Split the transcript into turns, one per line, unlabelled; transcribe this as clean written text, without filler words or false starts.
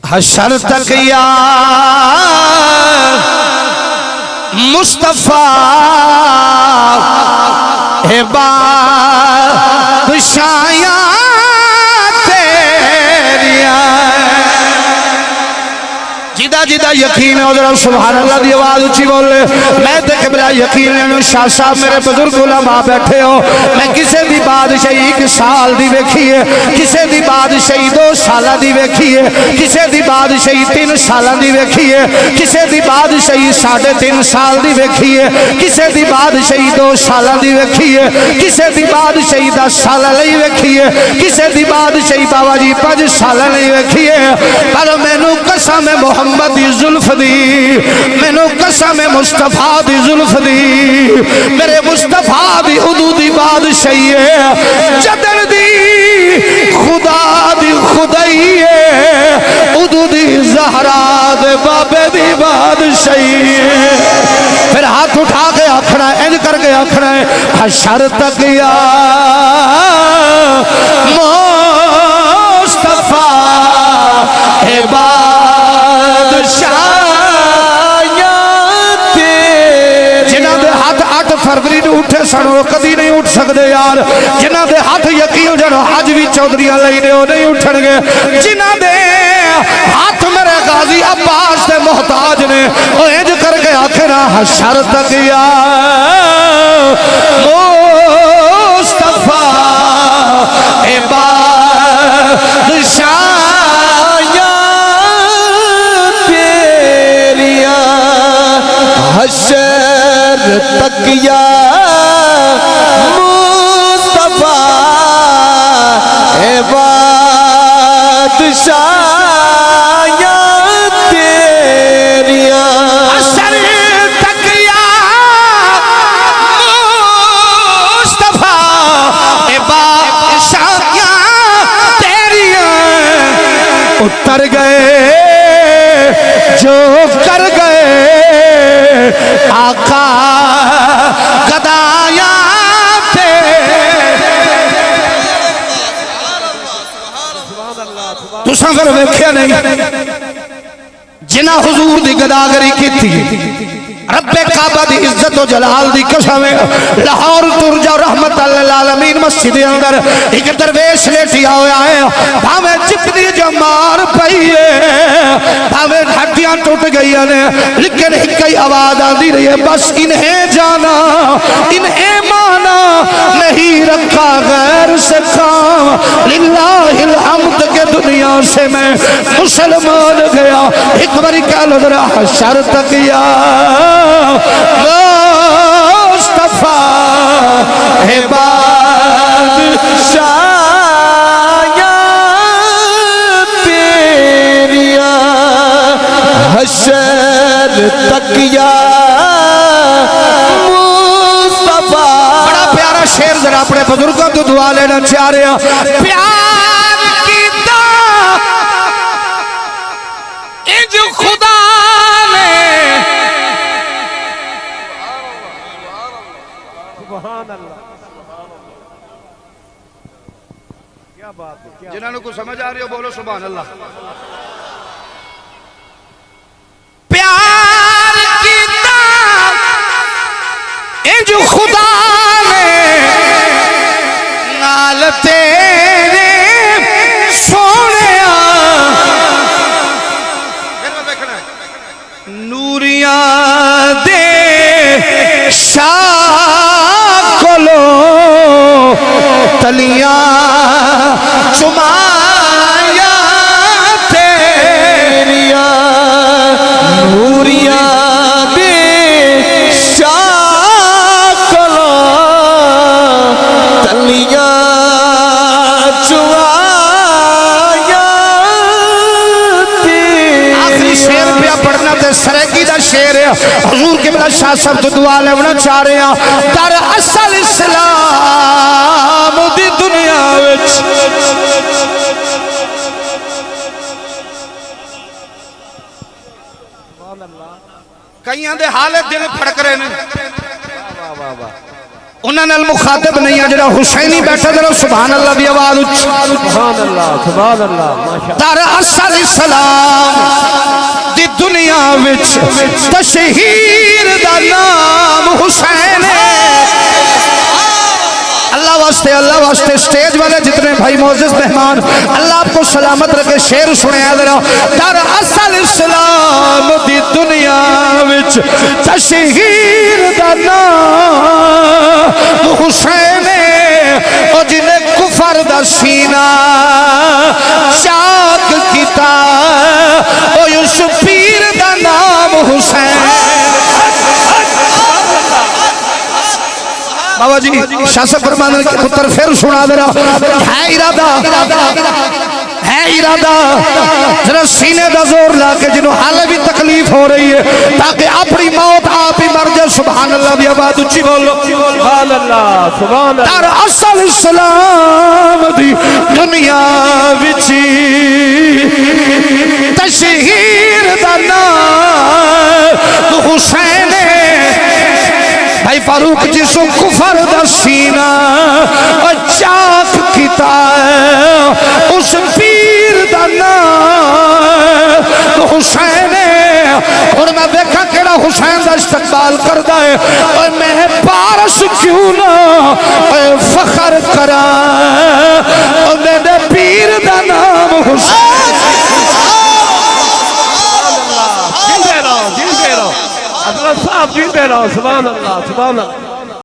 حشر تک یا مصطفیٰ بادشاہیاں تیریاں جدہ جدہ یقین ہے ادھر سبحان اللہ دی آواز اچھی بولے میں دیکھ بلا یقین ہے شاہ صاحب میرے بزرگ علماء بیٹھے ہو میں کسے دی بادشاہی 1 سال دی ویکھی ہے کسے دی بادشاہی 2 سالہ دی ویکھی ہے کسے دی بادشاہی 3 سالہ دی ویکھی ہے کسے دی بادشاہی 3.5 سال دی ویکھی ہے کسے دی بادشاہی 2 سالہ دی ویکھی ہے کسے دی بادشاہی 10 سالہ لئی ویکھی ہے کسے دی بادشاہی بابا جی 5 سالہ لئی ویکھی ہے پر میں نو قسم محمد دی ظلف دی میں نو قسم مصطفیٰ دی ظلف دی میرے مصطفیٰ دی حدودی بادشاہی ہے جدر دی خدا دی خدائی ہے حدودی زہرا دے بابے دی بادشاہی ہے پھر ہاتھ اٹھا کے آکھنا ہے انج کر کے آکھنا ہے حشر تک یا مصطفیٰ فروری نے اٹھے سن وہ کدی نہیں اٹھ سکتے یار جنہ دے ہاتھ یقین جنو حج بھی چودھریاں لئینے وہ نہیں اٹھن گے جنہ دے ہاتھ میرے غازی عباس دے محتاج نے وہ انج کر کے آخرہ حشر تک یا مصطفیٰ بادشاہیاں تیریاں حشر تک یا مصطفیٰ بادشاہیاں تیریاں حشر تک یا مصطفیٰ بادشاہیاں تیریاں اتر گئے جو کر گئے آقا گدایاں تے تو سنگر ویکھیا نہیں جنہ حضور دی گداگری کی تھی رب کعبہ دی عزت و جلال دی قسم لاہور ترجا رحمت للعالمین مسجد اندر ایک درویش لیٹیا ہویا ہے بھاویں چپنی جمار پئی ہے بھاویں ہڈیاں ٹوٹ گئی ہیں لیکن ایک ہی آواز آتی رہی ہے بس انہیں جانا انہیں مانا نہیں رکھا غیر سے کام للہ الحمد کے دنیا سے میں مسلمان گیا ایک باری کہہ لو ذرا حشر تک یا مصطفیٰ بادشاہیاں تیریاں حشر تک یا مصطفیٰ بڑا پیارا شعر ذرا اپنے بزرگوں تو دعا لینا چاہ رہے ہیں پیار کی دعا انج خدا جنہوں کو سمجھ آ رہی ہو بولو سبحان اللہ پیار کی دعا انج خدا نے نال تیرے سونے نوریاں دے شاہ کلو تلیاں چمایا تیریاں نوریاں دے شاکلوں تلیاں چمایا تیریاں آخری شعر پہ پڑھنا تے سرگی دا شعر ہے حضور کے بلا شاہ صاحب تو دعا لیونا چاہ رہے ہیں در اصل اسلام دی دنیا وچ کئیاں دے حالت دل پھڑک رہے ہیں انہاں نال مخاطب نہیں ہے جڑا حسینی بیٹھا ذرا سبحان اللہ دی آواز سبحان اللہ ماشاءاللہ در اصل السلام دی دنیا وچ تشہیر دا نام حسین ہے اللہ واسطے اسٹیج والے جتنے بھائی معزز مہمان اللہ آپ کو سلامت رکھے شعر سنے ذرا در اصل اسلام دی دنیا وچ تشہیر دا نام حسین او جنہیں کفر دا سینہ چاک کیتا او یوسف پیر دا نام حسین بابا جی شاہ صاحب فرمانے کے پتر پھر سنا دے رہا ہے ارادہ ذرا سینے دا زور لا کے جنہوں حالے بھی تکلیف ہو رہی ہے تاکہ اپنی موت آپ ہی مر جائے سبحان اللہ دی آواز اچھی بولو
سبحان اللہ سبحان اللہ
در اصل اسلام دی دنیا وچی تشہیر دا نام حسین بھائی فاروق جسو کفر دا سینہ چاک کیتا اس پیر دا نام حسین اور میں دیکھا کیڑا حسین دا استقبال کردہ ہے اور میں پارس کیوں نہ فخر کرا اور میرے پیر دا نام حسین
حضرت صاحب جیتے رہو سبحان اللہ سبحان اللہ